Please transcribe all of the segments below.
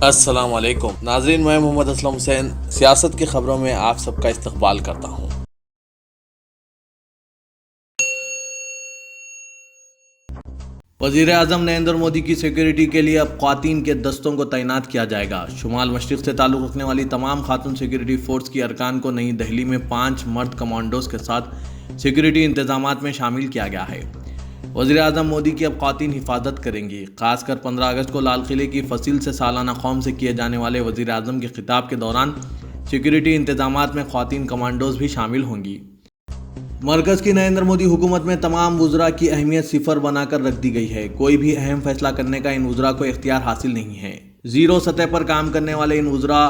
السلام علیکم ناظرین، میں محمد اسلم حسین سیاست کی خبروں میں آپ سب کا استقبال کرتا ہوں۔ وزیر اعظم نریندر مودی کی سیکیورٹی کے لیے اب خواتین کے دستوں کو تعینات کیا جائے گا۔ شمال مشرق سے تعلق رکھنے والی تمام خاتون سیکیورٹی فورس کی ارکان کو نئی دہلی میں 5 مرد کمانڈوز کے ساتھ سیکیورٹی انتظامات میں شامل کیا گیا ہے۔ وزیر اعظم مودی کی اب خواتین حفاظت کریں گی۔ خاص کر 15 اگست کو لال قلعے کی فصیل سے سالانہ قوم سے کیے جانے والے وزیر اعظم کے خطاب کے دوران سیکیورٹی انتظامات میں خواتین کمانڈوز بھی شامل ہوں گی۔ مرکز کی نریندر مودی حکومت میں تمام وزراء کی اہمیت صفر بنا کر رکھ دی گئی ہے۔ کوئی بھی اہم فیصلہ کرنے کا ان وزراء کو اختیار حاصل نہیں ہے۔ زیرو سطح پر کام کرنے والے ان وزراء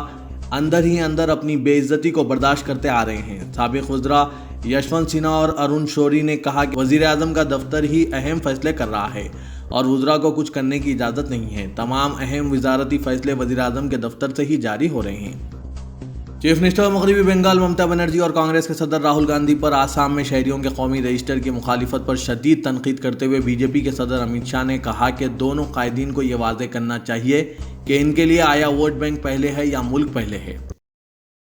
اندر ہی اندر اپنی بے عزتی کو برداشت کرتے آ رہے ہیں۔ سابق وزراء یشونت سنہا اور ارون شوری نے کہا کہ وزیر اعظم کا دفتر ہی اہم فیصلے کر رہا ہے اور وزراء کو کچھ کرنے کی اجازت نہیں ہے۔ تمام اہم وزارتی فیصلے وزیر اعظم کے دفتر سے ہی جاری ہو رہے ہیں۔ چیف منسٹر مغربی بنگال ممتا بنرجی اور کانگریس کے صدر راہل گاندھی پر آسام میں شہریوں کے قومی رجسٹر کی مخالفت پر شدید تنقید کرتے ہوئے بی جے پی کے صدر امیت شاہ نے کہا کہ دونوں قائدین کو یہ واضح کرنا چاہیے کہ ان کے لیے آیا ووٹ بینک پہلے ہے یا ملک پہلے ہے۔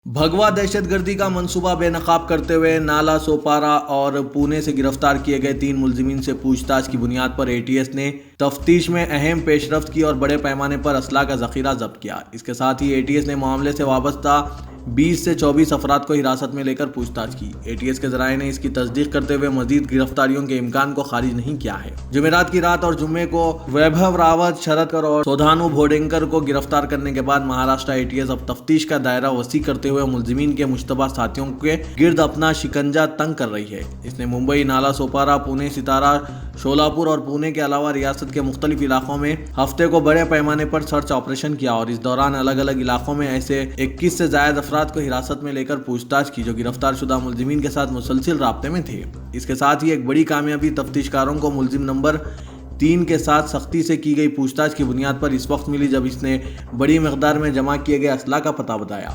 بھگوا دہشت گردی کا منصوبہ بے نقاب کرتے ہوئے نالا سوپارا اور پونے سے گرفتار کیے گئے 3 ملزمین سے پوچھ تاچھ کی بنیاد پر اے ٹی ایس نے تفتیش میں اہم پیش رفت کی اور بڑے پیمانے پر اسلحہ کا ذخیرہ ضبط کیا۔ اس کے ساتھ ہی اے ٹی ایس نے معاملے سے وابستہ 20 سے 24 افراد کو حراست میں لے کر پوچھ تاچھ کی۔ اے ٹی ایس کے ذرائع نے اس کی تصدیق کرتے ہوئے مزید گرفتاریوں کے امکان کو خارج نہیں کیا ہے۔ جمعرات کی رات اور جمعے کو ویبھو راوت، شرد کر اور سودھانو بھوڈینکر کو گرفتار کرنے کے بعد مہاراشٹر اے ٹی ایس اب تفتیش کا دائرہ وسیع کرتے ہوئے ملزمین کے مشتبہ ساتھیوں کے گرد اپنا شکنجہ تنگ کر رہی ہے۔ اس نے ممبئی، نالا سوپارا، پونے، ستارا، شولاپور اور پونے کے علاوہ ریاست کے مختلف علاقوں میں ہفتے کو بڑے پیمانے پر سرچ آپریشن کیا اور اس دوران الگ الگ علاقوں میں ایسے 21 سے زائد افراد کو حراست میں لے کر پوچھ تاچھ کی جو گرفتار شدہ ملزمین کے ساتھ مسلسل رابطے میں تھے۔ اس کے ساتھ ہی ایک بڑی کامیابی، تفتیش کاروں کو ملزم نمبر 3 کے ساتھ سختی سے کی گئی پوچھ تاچھ کی بنیاد پر اس وقت ملی جب اس نے بڑی مقدار میں جمع کیے گئے اسلحہ کا پتہ بتایا۔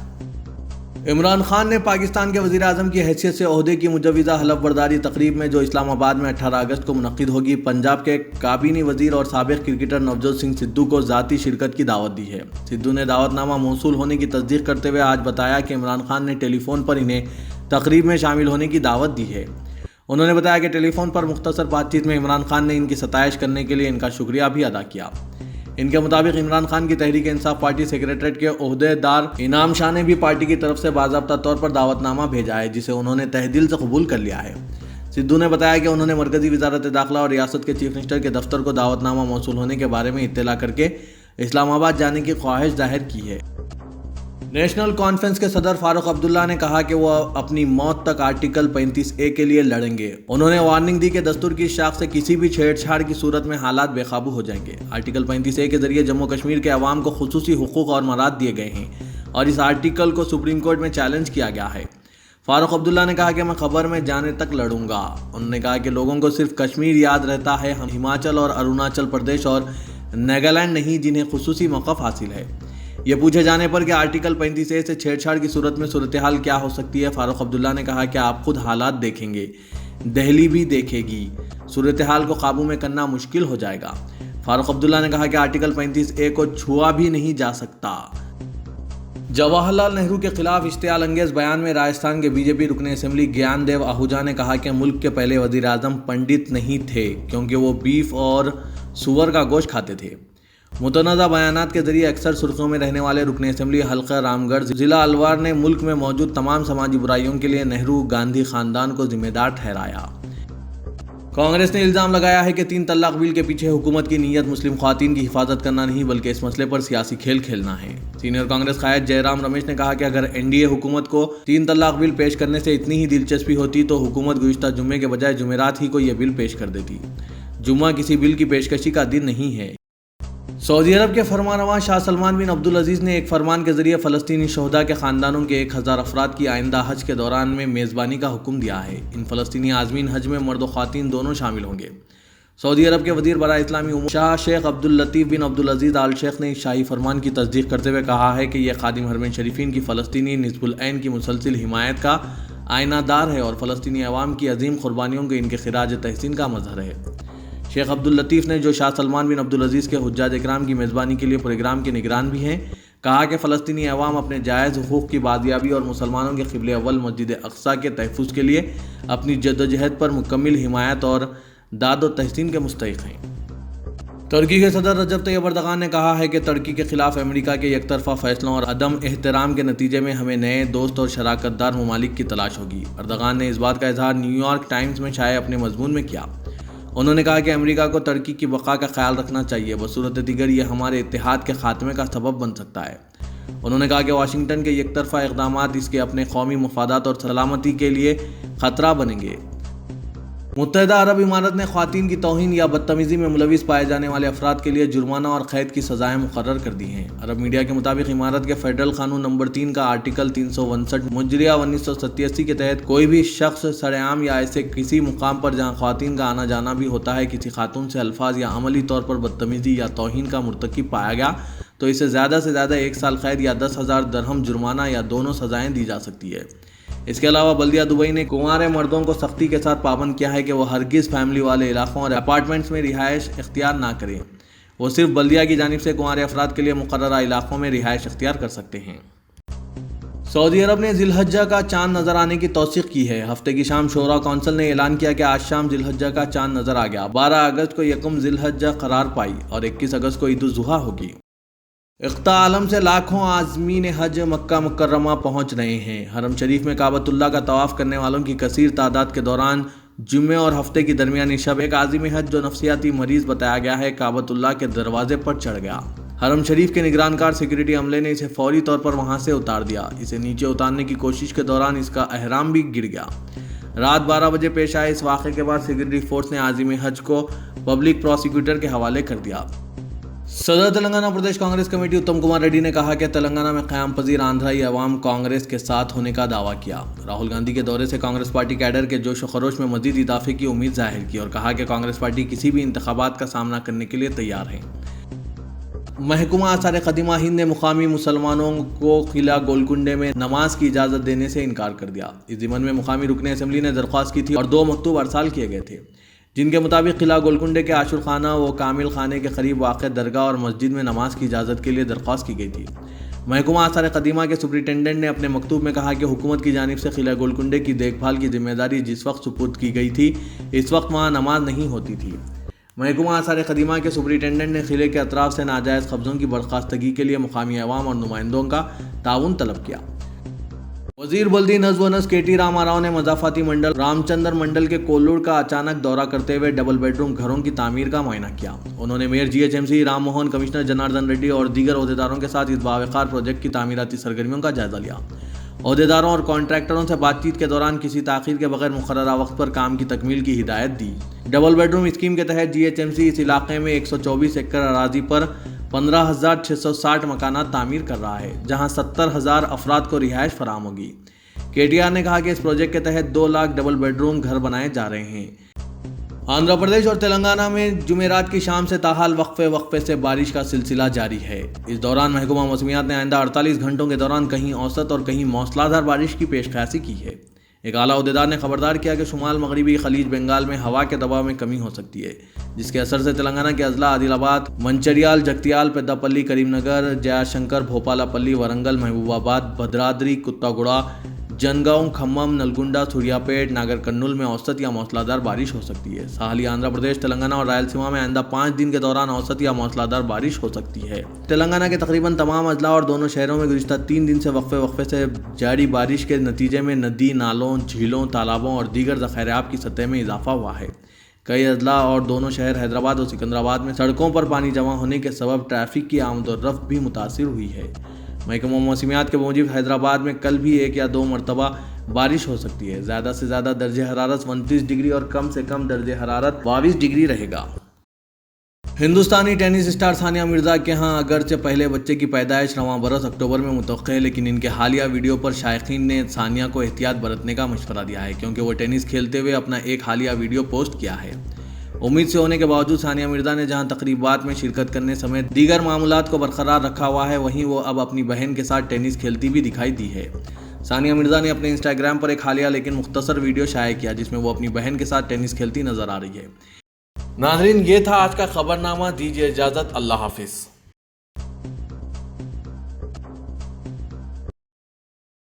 عمران خان نے پاکستان کے وزیر اعظم کی حیثیت سے عہدے کی مجوزہ حلف برداری تقریب میں جو اسلام آباد میں 18 اگست کو منعقد ہوگی، پنجاب کے کابینی وزیر اور سابق کرکٹر نوجوت سنگھ سدھو کو ذاتی شرکت کی دعوت دی ہے۔ سدھو نے دعوت نامہ موصول ہونے کی تصدیق کرتے ہوئے آج بتایا کہ عمران خان نے ٹیلی فون پر انہیں تقریب میں شامل ہونے کی دعوت دی ہے۔ انہوں نے بتایا کہ ٹیلی فون پر مختصر بات چیت میں عمران خان نے ان کی ستائش کرنے کے لیے ان کا شکریہ بھی ادا کیا۔ ان کے مطابق عمران خان کی تحریک انصاف پارٹی سیکریٹریٹ کے عہدے دار انعام شاہ نے بھی پارٹی کی طرف سے باضابطہ طور پر دعوت نامہ بھیجا ہے جسے انہوں نے تہ دل سے قبول کر لیا ہے۔ سدھو نے بتایا کہ انہوں نے مرکزی وزارت داخلہ اور ریاست کے چیف منسٹر کے دفتر کو دعوت نامہ موصول ہونے کے بارے میں اطلاع کر کے اسلام آباد جانے کی خواہش ظاہر کی ہے۔ نیشنل کانفرنس کے صدر فاروق عبداللہ نے کہا کہ وہ اپنی موت تک آرٹیکل 35A کے لیے لڑیں گے۔ انہوں نے وارننگ دی کہ دستور کی شاخ سے کسی بھی چھیڑ چھاڑ کی صورت میں حالات بے قابو ہو جائیں گے۔ آرٹیکل 35A کے ذریعے جموں کشمیر کے عوام کو خصوصی حقوق اور مراد دیے گئے ہیں اور اس آرٹیکل کو سپریم کورٹ میں چیلنج کیا گیا ہے۔ فاروق عبداللہ نے کہا کہ میں خبر میں جانے تک لڑوں گا۔ انہوں نے کہا کہ لوگوں کو صرف کشمیر یاد رہتا ہے، ہماچل اور اروناچل پردیش اور ناگالینڈ نہیں جنہیں خصوصی موقف حاصل ہے۔ یہ پوچھے جانے پر کہ آرٹیکل 35A سے چھیڑ چھاڑ کی صورت میں صورتحال کیا ہو سکتی ہے، فاروق عبداللہ نے کہا کہ آپ خود حالات دیکھیں گے، دہلی بھی دیکھے گی، صورتحال کو قابو میں کرنا مشکل ہو جائے گا۔ فاروق عبداللہ نے کہا کہ آرٹیکل 35A کو چھوا بھی نہیں جا سکتا۔ جواہر لال نہرو کے خلاف اشتعال انگیز بیان میں راجستھان کے بی جے پی رکن اسمبلی گیان دیو آہوجا نے کہا کہ ملک کے پہلے وزیر اعظم پنڈت نہیں تھے کیونکہ وہ بیف اور سور کا گوشت کھاتے تھے۔ متنازع بیانات کے ذریعے اکثر سرخیوں میں رہنے والے رکن اسمبلی حلقہ رام گڑھ ضلع الوار نے ملک میں موجود تمام سماجی برائیوں کے لیے نہرو گاندھی خاندان کو ذمہ دار ٹھہرایا۔ کانگریس نے الزام لگایا ہے کہ 3 طلاق بل کے پیچھے حکومت کی نیت مسلم خواتین کی حفاظت کرنا نہیں بلکہ اس مسئلے پر سیاسی کھیل کھیلنا ہے۔ سینئر کانگریس قائد جے رام رمیش نے کہا کہ اگر این ڈی اے حکومت کو 3 طلاق بل پیش کرنے سے اتنی ہی دلچسپی ہوتی تو حکومت گزشتہ جمعے کے بجائے جمعرات ہی کو یہ بل پیش کر دیتی۔ جمعہ کسی بل کی پیشکشی کا دن نہیں ہے۔ سعودی عرب کے فرمانروا شاہ سلمان بن عبدالعزیز نے ایک فرمان کے ذریعے فلسطینی شہداء کے خاندانوں کے 1000 افراد کی آئندہ حج کے دوران میں میزبانی کا حکم دیا ہے۔ ان فلسطینی عازمین حج میں مرد و خواتین دونوں شامل ہوں گے۔ سعودی عرب کے وزیر برائے اسلامی امور شاہ شیخ عبداللطیف بن عبدالعزیز آل شیخ نے اس شاہی فرمان کی تصدیق کرتے ہوئے کہا ہے کہ یہ خادم حرمین شریفین کی فلسطینی نصب العین کی مسلسل حمایت کا آئینہ دار ہے اور فلسطینی عوام کی عظیم قربانیوں کو ان کے خراج تحسین کا مظہر ہے۔ شیخ عبداللطیف نے، جو شاہ سلمان بن عبدالعزیز کے حجاج اکرام کی میزبانی کے لیے پروگرام کے نگران بھی ہیں، کہا کہ فلسطینی عوام اپنے جائز حقوق کی بازیابی اور مسلمانوں کے قبلہ اول مسجد اقصیٰ کے تحفظ کے لیے اپنی جدوجہد پر مکمل حمایت اور داد و تحسین کے مستحق ہیں۔ ترکی کے صدر رجب طیب اردغان نے کہا ہے کہ ترکی کے خلاف امریکہ کے یک طرفہ فیصلوں اور عدم احترام کے نتیجے میں ہمیں نئے دوست اور شراکت دار ممالک کی تلاش ہوگی۔ اردغان نے اس بات کا اظہار نیو یارک ٹائمز میں شائع اپنے مضمون میں کیا۔ انہوں نے کہا کہ امریکہ کو ترکی کی بقا کا خیال رکھنا چاہیے، بصورت دیگر یہ ہمارے اتحاد کے خاتمے کا سبب بن سکتا ہے۔ انہوں نے کہا کہ واشنگٹن کے یک طرفہ اقدامات اس کے اپنے قومی مفادات اور سلامتی کے لیے خطرہ بنیں گے۔ متحدہ عرب امارات نے خواتین کی توہین یا بدتمیزی میں ملوث پائے جانے والے افراد کے لیے جرمانہ اور قید کی سزائیں مقرر کر دی ہیں۔ عرب میڈیا کے مطابق امارات کے فیڈرل قانون نمبر 3 کا آرٹیکل 359 مجریہ 1987 کے تحت کوئی بھی شخص سرعام یا ایسے کسی مقام پر جہاں خواتین کا آنا جانا بھی ہوتا ہے کسی خاتون سے الفاظ یا عملی طور پر بدتمیزی یا توہین کا مرتکب پایا گیا تو اسے زیادہ سے زیادہ 1 سال قید یا 10,000 درہم جرمانہ یا دونوں سزائیں دی جا سکتی ہے۔ اس کے علاوہ بلدیہ دبئی نے کنوارے مردوں کو سختی کے ساتھ پابند کیا ہے کہ وہ ہرگز فیملی والے علاقوں اور اپارٹمنٹس میں رہائش اختیار نہ کریں۔ وہ صرف بلدیہ کی جانب سے کنوارے افراد کے لیے مقررہ علاقوں میں رہائش اختیار کر سکتے ہیں۔ سعودی عرب نے ذی الحجہ کا چاند نظر آنے کی توثیق کی ہے۔ ہفتے کی شام شورا کونسل نے اعلان کیا کہ آج شام ذی الحجہ کا چاند نظر آ گیا۔ 12 اگست کو یکم ذی الحجہ قرار پائی اور 21 اگست کو عید الاضحیٰ ہوگی۔ اقطاع عالم سے لاکھوں عازمین حج مکہ مکرمہ پہنچ رہے ہیں۔ حرم شریف میں کعبۃ اللہ کا طواف کرنے والوں کی کثیر تعداد کے دوران جمعے اور ہفتے کی درمیانی شب ایک عازم حج جو نفسیاتی مریض بتایا گیا ہے کعبۃ اللہ کے دروازے پر چڑھ گیا۔ حرم شریف کے نگرانکار سیکورٹی عملے نے اسے فوری طور پر وہاں سے اتار دیا۔ اسے نیچے اتارنے کی کوشش کے دوران اس کا احرام بھی گر گیا۔ رات 12 بجے پیش آئے اس واقعے کے بعد سیکورٹی فورس نے عازم حج کو پبلک پروسیکیوٹر کے حوالے کر دیا۔ صدر تلنگانہ پردیش کانگریس کمیٹی اتم کمار ریڈی نے کہا کہ تلنگانہ میں قیام پذیر آندھرائی عوام کانگریس کے ساتھ ہونے کا دعویٰ کیا۔ راہل گاندھی کے دورے سے کانگریس پارٹی کیڈر کے جوش و خروش میں مزید اضافے کی امید ظاہر کی اور کہا کہ کانگریس پارٹی کسی بھی انتخابات کا سامنا کرنے کے لیے تیار ہے۔ محکمہ آثار قدیمہ ہند نے مقامی مسلمانوں کو قلعہ گولکنڈے میں نماز کی اجازت دینے سے انکار کر دیا۔ اس ضمن میں مقامی رکن اسمبلی نے درخواست کی تھی اور 2 مکتوب ارسال کیے گئے تھے جن کے مطابق قلعہ گولکنڈے کے عاشور خانہ و کامل خانے کے قریب واقع درگاہ اور مسجد میں نماز کی اجازت کے لیے درخواست کی گئی تھی۔ محکمہ آثار قدیمہ کے سپرنٹینڈنٹ نے اپنے مکتوب میں کہا کہ حکومت کی جانب سے قلعہ گولکنڈے کی دیکھ بھال کی ذمہ داری جس وقت سپرد کی گئی تھی اس وقت وہاں نماز نہیں ہوتی تھی۔ محکمہ آثار قدیمہ کے سپرنٹینڈنٹ نے قلعے کے اطراف سے ناجائز قبضوں کی برخاستگی کے لیے مقامی عوام اور نمائندوں کا تعاون طلب کیا۔ وزیر بلدی نظم و نسق کے ٹی راما راؤ نے مضافاتی منڈل رام چندر منڈل کے کولوڑ کا اچانک دورہ کرتے ہوئے ڈبل بیڈ روم گھروں کی تعمیر کا معائنہ کیا۔ انہوں نے mayor G H M C Ram Mohan, commissioner Janardhan Reddy اور دیگر عہدیداروں کے ساتھ اس باوقار پروجیکٹ کی تعمیراتی سرگرمیوں کا جائزہ لیا۔ عہدیداروں اور کانٹریکٹروں سے بات چیت کے دوران کسی تاخیر کے بغیر مقررہ وقت پر کام کی تکمیل کی ہدایت دی۔ ڈبل بیڈ روم اسکیم کے تحت جی ایچ ایم سی اس علاقے میں 124 ایکڑ اراضی پر 15,660 مکانات تعمیر کر رہا ہے جہاں 70,000 افراد کو رہائش فراہم ہوگی۔ کے ٹی آر نے کہا کہ اس پروجیکٹ کے تحت 2 لاکھ ڈبل بیڈ روم گھر بنائے جا رہے ہیں۔ آندھرا پردیش اور تلنگانہ میں جمعرات کی شام سے تاحال وقفے سے بارش کا سلسلہ جاری ہے۔ اس دوران محکمہ موسمیات نے آئندہ 48 گھنٹوں کے دوران کہیں اوسط اور کہیں موسلادھار بارش کی پیش خیاسی کی ہے۔ ایک اعلیٰ عہدیدار نے خبردار کیا کہ شمال مغربی خلیج بنگال میں ہوا کے دباؤ میں کمی ہو سکتی ہے جس کے اثر سے تلنگانہ کے اضلاع عادل آباد، منچریال، جگتیال، پیداپلی، کریم نگر، جیا شنکر، بھوپالا پلی، ورنگل، محبوب آباد، بھدرادری، کتاگوڑا، جنگاؤں، کھمم، نلگنڈا، سوریا پیٹ، ناگر کرنول میں اوسط یا موسلادھار بارش ہو سکتی ہے۔ ساحلی آندھرا پردیش، تلنگانہ اور رائلسیما میں آئندہ 5 دن کے دوران اوسط یا موسلادھار بارش ہو سکتی ہے۔ تلنگانہ کے تقریباً تمام اضلاع اور دونوں شہروں میں گزشتہ 3 دن سے وقفے سے جاری بارش کے نتیجے میں ندی، نالوں، جھیلوں، تالابوں اور دیگر ذخائر آب کی سطح میں اضافہ ہوا ہے۔ کئی اضلاع اور دونوں شہر حیدرآباد اور سکندرآباد میں سڑکوں پر پانی جمع ہونے کے سبب ٹریفک کی آمد و رفت بھی متاثر ہوئی ہے۔ محکمہ موسمیات کے موجب حیدرآباد میں کل بھی 1 یا 2 مرتبہ بارش ہو سکتی ہے۔ زیادہ سے زیادہ درجہ حرارت 29 ڈگری اور کم سے کم درجہ حرارت 22 ڈگری رہے گا۔ ہندوستانی ٹینس اسٹار ثانیہ مرزا کے ہاں اگرچہ پہلے بچے کی پیدائش رواں برس اکتوبر میں متوقع ہے لیکن ان کے حالیہ ویڈیو پر شائقین نے ثانیہ کو احتیاط برتنے کا مشورہ دیا ہے کیونکہ وہ ٹینس کھیلتے ہوئے اپنا ایک حالیہ ویڈیو پوسٹ کیا ہے۔ امید سے ہونے کے باوجود ثانیہ مرزا نے جہاں تقریبات میں شرکت کرنے سمیت دیگر معاملات کو برقرار رکھا ہوا ہے وہیں وہ اب اپنی بہن کے ساتھ ٹینس کھیلتی بھی دکھائی دی ہے۔ ثانیہ مرزا نے اپنے انسٹاگرام پر ایک حالیہ لیکن مختصر ویڈیو شائع کیا جس میں وہ اپنی بہن کے ساتھ ٹینس کھیلتی نظر آ رہی ہے۔ ناظرین، یہ تھا آج کا خبرنامہ، دیجیے اجازت، اللہ حافظ۔